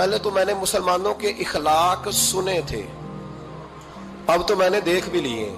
پہلے تو میں نے مسلمانوں کے اخلاق سنے تھے، اب تو میں نے دیکھ بھی لیے،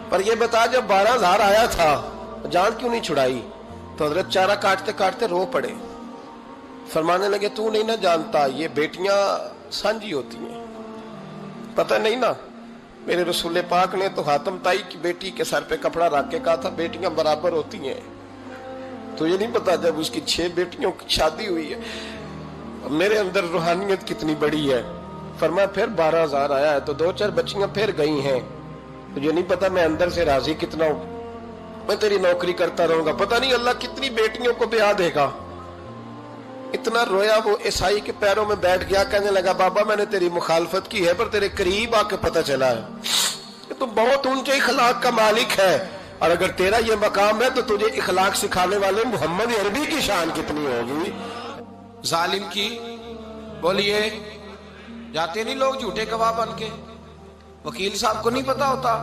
پر یہ بتا جب 12,000 آیا تھا جان کیوں نہیں چھڑائی؟ تو حضرت چارہ کاٹتے کاٹتے رو پڑے، فرمانے لگے تو نہیں نہ جانتا یہ بیٹیاں سانجھی ہوتی ہیں، پتہ نہیں نا؟ میرے رسول پاک نے تو حاتم تائی کی بیٹی کے سر پہ کپڑا رکھ کے کہا تھا بیٹیاں برابر ہوتی ہیں، تو یہ نہیں پتا جب اس کی 6 بیٹیوں کی شادی ہوئی ہے میرے اندر روحانیت کتنی بڑی ہے۔ فرمایا پھر 12,000 آیا ہے تو 2-4 بچیاں پھر گئی ہیں، تجھے نہیں پتا میں اندر سے راضی کتنا ہوں، میں تیری نوکری کرتا رہوں گا، پتہ نہیں اللہ کتنی بیٹیوں کو بیاہ دے گا۔ اتنا رویا وہ عیسائی کے پیروں میں بیٹھ گیا، کہنے لگا بابا میں نے تیری مخالفت کی ہے پر تیرے قریب آ کے پتہ چلا ہے کہ تو بہت اونچے اخلاق کا مالک ہے، اور اگر تیرا یہ مقام ہے تو تجھے اخلاق سکھانے والے محمد عربی کی شان کتنی ہوگی۔ ظالم کی بولیے جاتے نہیں لوگ جھوٹے گواہ بن کے، وکیل صاحب کو نہیں پتا ہوتا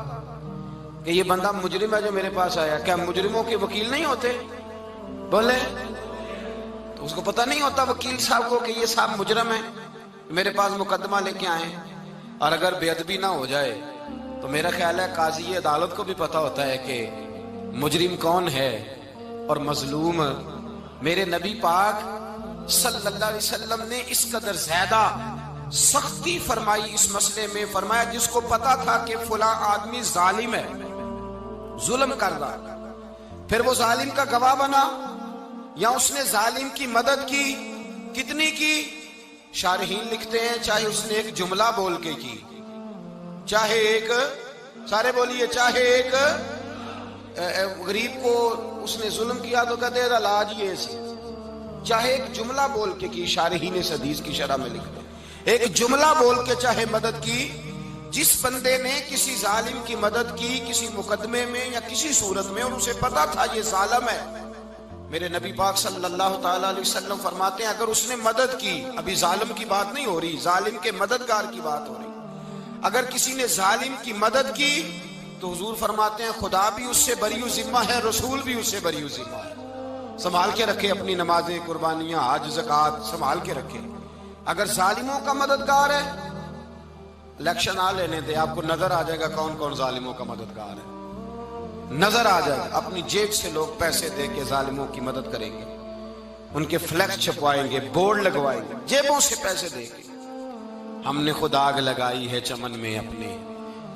کہ یہ بندہ مجرم ہے جو میرے پاس آیا، کیا مجرموں کے وکیل نہیں ہوتے؟ بولے تو اس کو پتہ نہیں ہوتا وکیل صاحب کو کہ یہ صاحب مجرم ہے میرے پاس مقدمہ لے کے آئے، اور اگر بے ادبی نہ ہو جائے تو میرا خیال ہے قاضی عدالت کو بھی پتا ہوتا ہے کہ مجرم کون ہے اور مظلوم۔ میرے نبی پاک صلی اللہ علیہ وسلم نے اس قدر زیادہ سختی فرمائی اس مسئلے میں، فرمایا جس کو پتا تھا کہ فلاں آدمی ظالم ہے، ظلم کر رہا، پھر وہ ظالم کا گواہ بنا یا اس نے ظالم کی مدد کی، کتنی کی؟ شارحین لکھتے ہیں چاہے اس نے ایک جملہ بول کے کی، چاہے ایک، سارے بولیے، چاہے ایک غریب کو اس نے ظلم کیا تو کہتے ہیں علاج یہ سی، چاہے ایک جملہ بول کے کی، شارحین اس حدیث کی شرح میں لکھتے ہیں ایک جملہ بول کے چاہے مدد کی، جس بندے نے کسی ظالم کی مدد کی کسی مقدمے میں یا کسی صورت میں اور اسے پتا تھا یہ ظالم ہے، میرے نبی پاک صلی اللہ تعالی علیہ وسلم فرماتے ہیں اگر اس نے مدد کی، ابھی ظالم کی بات نہیں ہو رہی، ظالم کے مددگار کی بات ہو رہی، اگر کسی نے ظالم کی مدد کی تو حضور فرماتے ہیں خدا بھی اس سے بری و ذمہ ہے، رسول بھی اس سے بری و ذمہ ہے۔ سنبھال کے رکھے اپنی نمازیں، قربانیاں، حج، زکوٰۃ سنبھال کے رکھے۔ اگر ظالموں کا مددگار ہے، الیکشن آ لینے دے، آپ کو نظر آ جائے گا کون کون ظالموں کا مددگار ہے، نظر آ جائے گا۔ اپنی جیب سے لوگ پیسے دے کے ظالموں کی مدد کریں گے، ان کے فلیکس چھپوائیں گے، بورڈ لگوائیں گے، جیبوں سے پیسے دے کے۔ ہم نے خود آگ لگائی ہے چمن میں اپنے،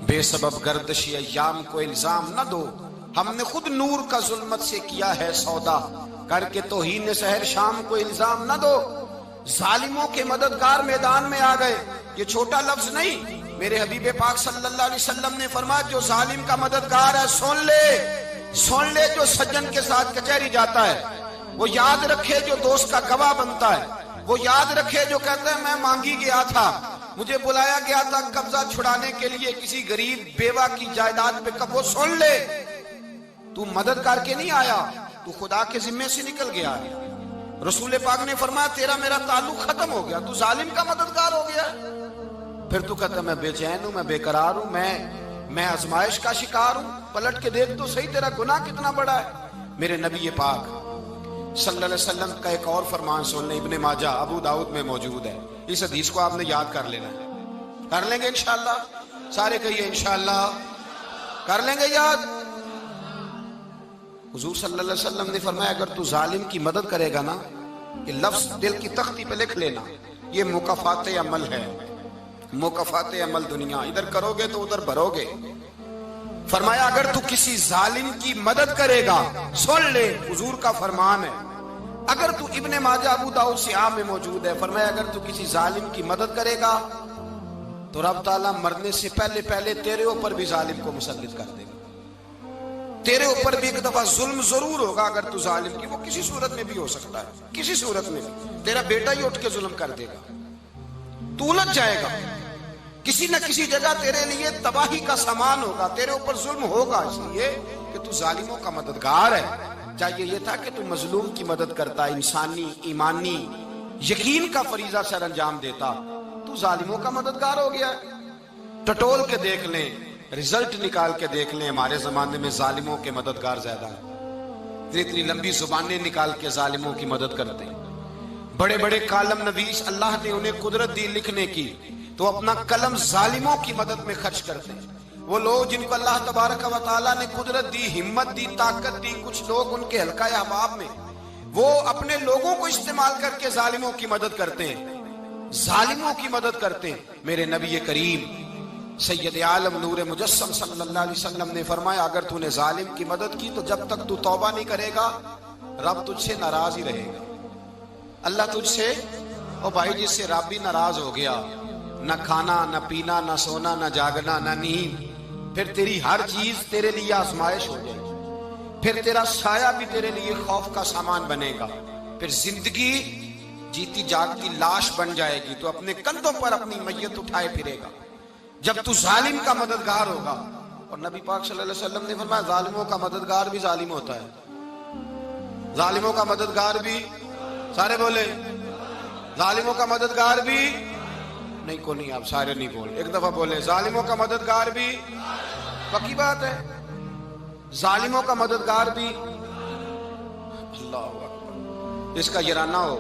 بے سبب گردشی ایام کو الزام نہ دو، ہم نے خود نور کا ظلمت سے کیا ہے سودا، کر کے توہین سحر شام کو الزام نہ دو۔ ظالموں کے مددگار میدان میں آ گئے، یہ چھوٹا لفظ نہیں، میرے حبیب پاک صلی اللہ علیہ وسلم نے فرمایا جو ظالم کا مددگار ہے سن لے جو سجن کے ساتھ کچہری جاتا ہے، وہ یاد رکھے جو دوست کا گواہ بنتا ہے، وہ یاد رکھے جو کہتا ہے میں مانگی گیا تھا، مجھے بلایا گیا تھا قبضہ چھڑانے کے لیے کسی غریب بیوہ کی جائیداد پہ، وہ سن لے تو مدد کر کے نہیں آیا، تو خدا کے ذمے سے نکل گیا ہے۔ رسول پاک نے فرمایا تیرا میرا تعلق ختم ہو گیا، تو ظالم کا مددگار ہو گیا، پھر تو کہتا میں بے چین ہوں، میں بے قرار ہوں، میں آزمائش کا شکار ہوں، پلٹ کے دیکھ تو صحیح تیرا گناہ کتنا بڑا ہے۔ میرے نبی پاک صلی اللہ علیہ وسلم کا ایک اور فرمان سن لیں، ابن ماجہ ابو داؤد میں موجود ہے، اس حدیث کو آپ نے یاد کر لینا ہے، کر لیں گے انشاءاللہ، سارے کہیے انشاءاللہ، کر لیں گے یاد۔ حضور صلی اللہ علیہ وسلم نے فرمایا اگر تو ظالم کی مدد کرے گا نا، یہ لفظ دل کی تختی پہ لکھ لینا، یہ مکافات عمل ہے، مکافات عمل دنیا، ادھر کرو گے تو ادھر بھرو گے۔ فرمایا اگر تو کسی ظالم کی مدد کرے گا، سن لے حضور کا فرمان ہے، اگر تو ابن ماجہ ابو داؤد سیاہ میں موجود ہے، فرمایا اگر تو کسی ظالم کی مدد کرے گا تو رب تعالیٰ مرنے سے پہلے تیرے اوپر بھی ظالم کو مسلط کر دے گا، تیرے اوپر بھی ایک دفعہ ظلم ضرور ہوگا اگر تو ظالم کی، وہ کسی صورت میں بھی ہو سکتا ہے، کسی صورت میں بھی تیرا بیٹا ہی اٹھ کے ظلم کر دے گا، تو الجھ جائے گا، کسی نہ کسی جگہ تیرے لیے تباہی کا سامان ہوگا، تیرے اوپر ظلم ہوگا، اس لیے کہ تو ظالموں کا مددگار ہے۔ چاہیے یہ تھا کہ تو مظلوم کی مدد کرتا، انسانی ایمانی یقین کا فریضہ سر انجام دیتا، تو ظالموں کا مددگار ہو گیا۔ ٹٹول کے دیکھ لیں، رزلٹ نکال کے دیکھ لیں، ہمارے زمانے میں ظالموں کے مددگار زیادہ ہیں، اتنی لمبی زبانیں نکال کے ظالموں کی مدد کرتے ہیں، بڑے بڑے کالم نویس اللہ نے انہیں قدرت دی لکھنے کی، تو اپنا قلم ظالموں کی مدد میں خرچ کرتے ہیں۔ وہ لوگ جن کو اللہ تبارک و تعالیٰ نے قدرت دی، ہمت دی، طاقت دی، کچھ لوگ ان کے حلقہ احباب میں، وہ اپنے لوگوں کو استعمال کر کے ظالموں کی مدد کرتے ہیں، ظالموں کی مدد کرتے ہیں۔ میرے نبی کریم سید عالم نور مجسم صلی اللہ علیہ وسلم نے فرمایا، اگر تو نے ظالم کی مدد کی تو جب تک تو توبہ نہیں کرے گا رب تجھ سے ناراض ہی رہے گا۔ اللہ تجھ سے، او بھائی جس سے رب بھی ناراض ہو گیا، نہ کھانا نہ پینا نہ سونا نہ جاگنا نہ نیند، پھر تیری ہر چیز تیرے لیے آزمائش ہو جائے گی، پھر تیرا سایہ بھی تیرے لیے خوف کا سامان بنے گا، پھر زندگی جیتی جاگتی لاش بن جائے گی، تو اپنے کندھوں پر اپنی میت اٹھائے پھرے گا جب تو ظالم کا مددگار ہوگا۔ اور نبی پاک صلی اللہ علیہ وسلم نے فرمایا ظالموں کا مددگار بھی ظالم ہوتا ہے، ظالموں کا مددگار بھی، سارے بولے ظالموں کا مددگار بھی نہیں، کو نہیں، آپ سارے نہیں بولے، ایک دفعہ بولے ظالموں کا مددگار بھی، پکی بات ہے، ظالموں کا مددگار بھی۔ اللہ اکبر، جس کا یارانہ ہو،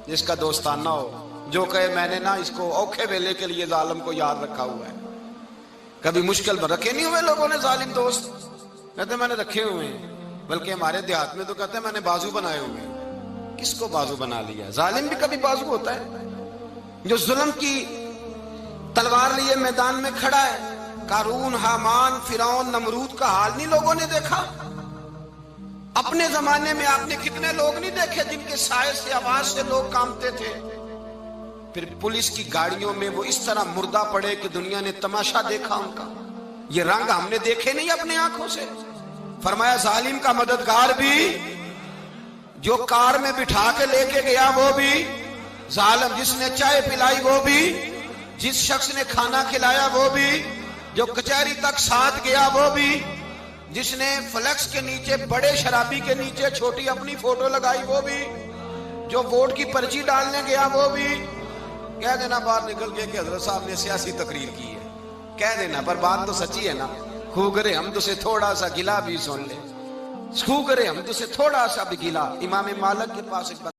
جس کا دوستانہ ہو، جو کہے میں نے نا اس کو اوکھے ویلے کے لیے ظالم کو یاد رکھا ہوا ہے۔ کبھی مشکل میں رکھے نہیں ہوئے لوگوں نے ظالم دوست، کہتے میں نے رکھے ہوئے ہیں، بلکہ ہمارے دیہات میں تو کہتے ہیں میں نے بازو بنائے ہوئے ہیں۔ کس کو بازو بنا لیا؟ ظالم بھی کبھی بازو ہوتا ہے، جو ظلم کی تلوار لیے میدان میں کھڑا ہے۔ قارون، حامان، فرعون، نمرود کا حال نہیں لوگوں نے دیکھا؟ اپنے زمانے میں آپ نے کتنے لوگ نہیں دیکھے جن کے سائے سے، آواز سے لوگ کانپتے تھے؟ پھر پولیس کی گاڑیوں میں وہ اس طرح مردہ پڑے کہ دنیا نے تماشا دیکھا ان کا۔ یہ رنگ ہم نے دیکھے نہیں اپنے آنکھوں سے۔ فرمایا ظالم کا مددگار بھی، جو کار میں بٹھا کے لے کے گیا وہ بھی ظالم، جس نے چائے پلائی وہ بھی، جس شخص نے کھانا کھلایا وہ بھی، جو کچہری تک ساتھ گیا وہ بھی، جس نے فلیکس کے نیچے، بڑے شرابی کے نیچے چھوٹی اپنی فوٹو لگائی وہ بھی، جو ووٹ کی پرچی ڈالنے گیا وہ بھی۔ کہہ دینا باہر نکل کے کہ حضرت صاحب نے سیاسی تقریر کی ہے، کہہ دینا، پر بات تو سچی ہے نا۔ خوگرے حمد سے تھوڑا سا گلا بھی سن لے، خوگرے حمد سے تھوڑا سا بھی گلا۔ امام مالک کے پاس ایک